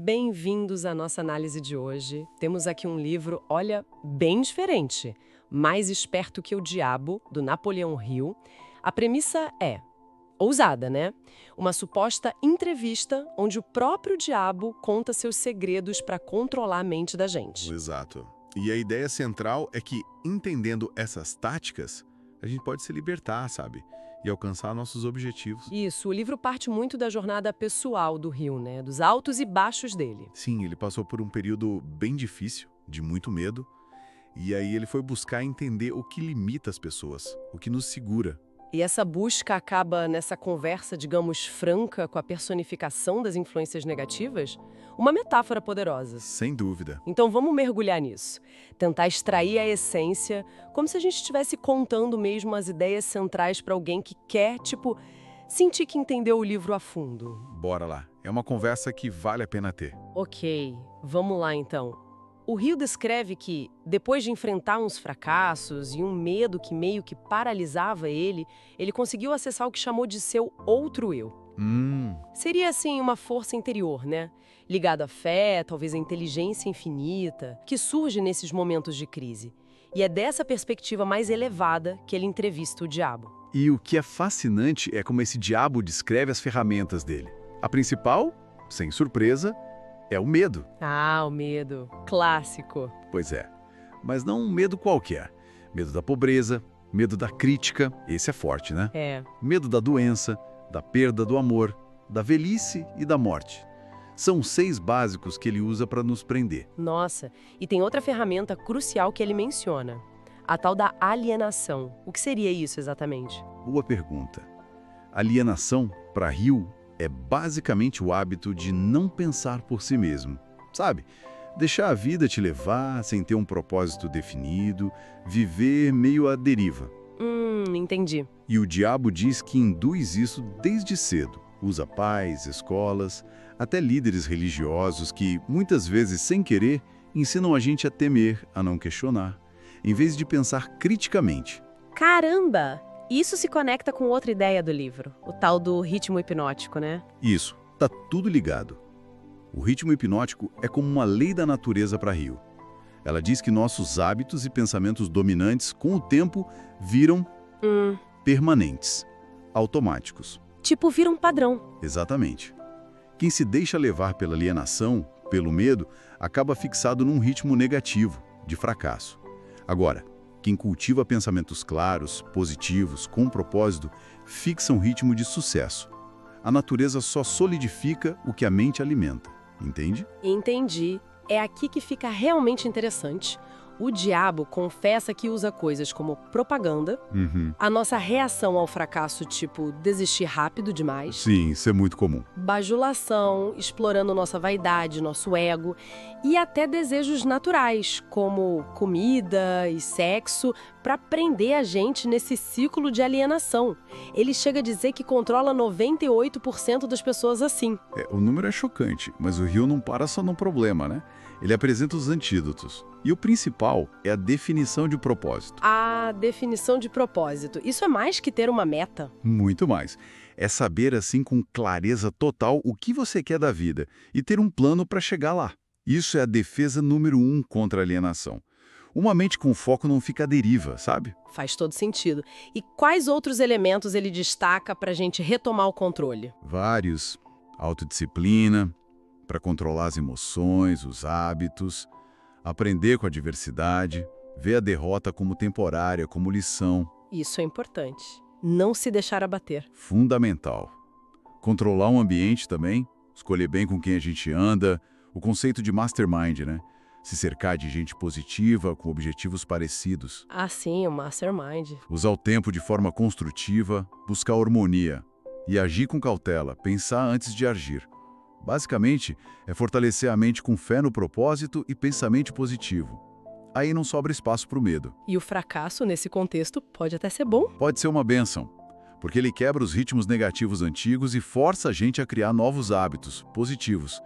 Bem-vindos à nossa análise de hoje. Temos aqui um livro, olha, bem diferente. Mais Esperto que o Diabo, do Napoleão Hill. A premissa é ousada, né? Uma suposta entrevista onde o próprio diabo conta seus segredos para controlar a mente da gente. Exato. E a ideia central é que, entendendo essas táticas, a gente pode se libertar, sabe? E alcançar nossos objetivos. Isso, o livro parte muito da jornada pessoal do Hill, né? Dos altos e baixos dele. Sim, ele passou por um período bem difícil, de muito medo, e aí ele foi buscar entender o que limita as pessoas, o que nos segura. E essa busca acaba nessa conversa, digamos, franca com a personificação das influências negativas? Uma metáfora poderosa. Sem dúvida. Então vamos mergulhar nisso. Tentar extrair a essência, como se a gente estivesse contando mesmo as ideias centrais para alguém que quer, sentir que entendeu o livro a fundo. Bora lá. É uma conversa que vale a pena ter. Ok, vamos lá então. O Hill descreve que, depois de enfrentar uns fracassos e um medo que meio que paralisava ele conseguiu acessar o que chamou de seu outro eu. Seria, assim, uma força interior, né? Ligada à fé, talvez à inteligência infinita, que surge nesses momentos de crise. E é dessa perspectiva mais elevada que ele entrevista o diabo. E o que é fascinante é como esse diabo descreve as ferramentas dele. A principal, sem surpresa, é o medo. Ah, o medo. Clássico. Pois é. Mas não um medo qualquer. Medo da pobreza, medo da crítica, esse é forte, né? É. Medo da doença, da perda do amor, da velhice e da morte. São 6 básicos que ele usa para nos prender. Nossa, e tem outra ferramenta crucial que ele menciona. A tal da alienação. O que seria isso exatamente? Boa pergunta. Alienação, para Hill, é basicamente o hábito de não pensar por si mesmo. Sabe? Deixar a vida te levar sem ter um propósito definido, viver meio à deriva. Entendi. E o diabo diz que induz isso desde cedo. Usa pais, escolas, até líderes religiosos que, muitas vezes sem querer, ensinam a gente a temer, a não questionar, em vez de pensar criticamente. Caramba! Isso se conecta com outra ideia do livro, o tal do ritmo hipnótico, né? Isso, tá tudo ligado. O ritmo hipnótico é como uma lei da natureza para Hill. Ela diz que nossos hábitos e pensamentos dominantes, com o tempo, viram permanentes, automáticos. Tipo, vira um padrão. Exatamente. Quem se deixa levar pela alienação, pelo medo, acaba fixado num ritmo negativo, de fracasso. Agora, quem cultiva pensamentos claros, positivos, com propósito, fixa um ritmo de sucesso. A natureza só solidifica o que a mente alimenta, entende? Entendi. É aqui que fica realmente interessante. O diabo confessa que usa coisas como propaganda, a nossa reação ao fracasso, tipo desistir rápido demais, Sim, isso é muito comum. bajulação, explorando nossa vaidade, nosso ego, e até desejos naturais, como comida e sexo, para prender a gente nesse ciclo de alienação. Ele chega a dizer que controla 98% das pessoas assim. O número é chocante, mas o Hill não para só no problema, né? Ele apresenta os antídotos. E o principal é a definição de propósito. A definição de propósito. Isso é mais que ter uma meta. Muito mais. É saber, assim, com clareza total o que você quer da vida e ter um plano para chegar lá. Isso é a defesa número 1 contra a alienação. Uma mente com foco não fica à deriva, sabe? Faz todo sentido. E quais outros elementos ele destaca para a gente retomar o controle? Vários. Autodisciplina, para controlar as emoções, os hábitos, aprender com a diversidade, ver a derrota como temporária, como lição. Isso é importante. Não se deixar abater. Fundamental. Controlar um ambiente também, escolher bem com quem a gente anda, o conceito de mastermind, né? Se cercar de gente positiva, com objetivos parecidos. Ah, sim, o mastermind. Usar o tempo de forma construtiva, buscar harmonia e agir com cautela, pensar antes de agir. Basicamente, é fortalecer a mente com fé no propósito e pensamento positivo. Aí não sobra espaço para o medo. E o fracasso, nesse contexto, pode até ser bom. Pode ser uma bênção, porque ele quebra os ritmos negativos antigos e força a gente a criar novos hábitos positivos.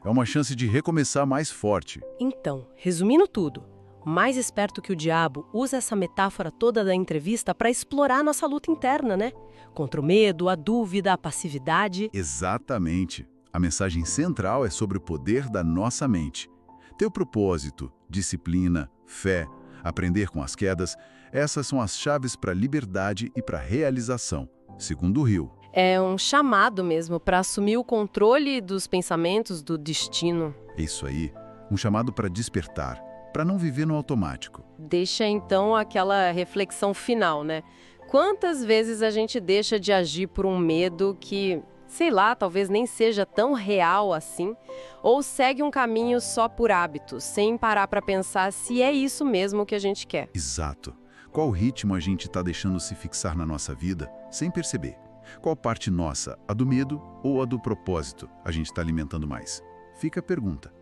É uma chance de recomeçar mais forte. Então, resumindo tudo, mais esperto que o diabo usa essa metáfora toda da entrevista para explorar nossa luta interna, né? Contra o medo, a dúvida, a passividade. Exatamente. A mensagem central é sobre o poder da nossa mente. Teu propósito, disciplina, fé, aprender com as quedas, essas são as chaves para a liberdade e para a realização, segundo o Hill. É um chamado mesmo para assumir o controle dos pensamentos, do destino. É isso aí, um chamado para despertar, para não viver no automático. Deixa então aquela reflexão final, né? Quantas vezes a gente deixa de agir por um medo que, sei lá, talvez nem seja tão real assim, ou segue um caminho só por hábito, sem parar para pensar se é isso mesmo que a gente quer. Exato. Qual ritmo a gente está deixando se fixar na nossa vida, sem perceber? Qual parte nossa, a do medo ou a do propósito, a gente está alimentando mais? Fica a pergunta.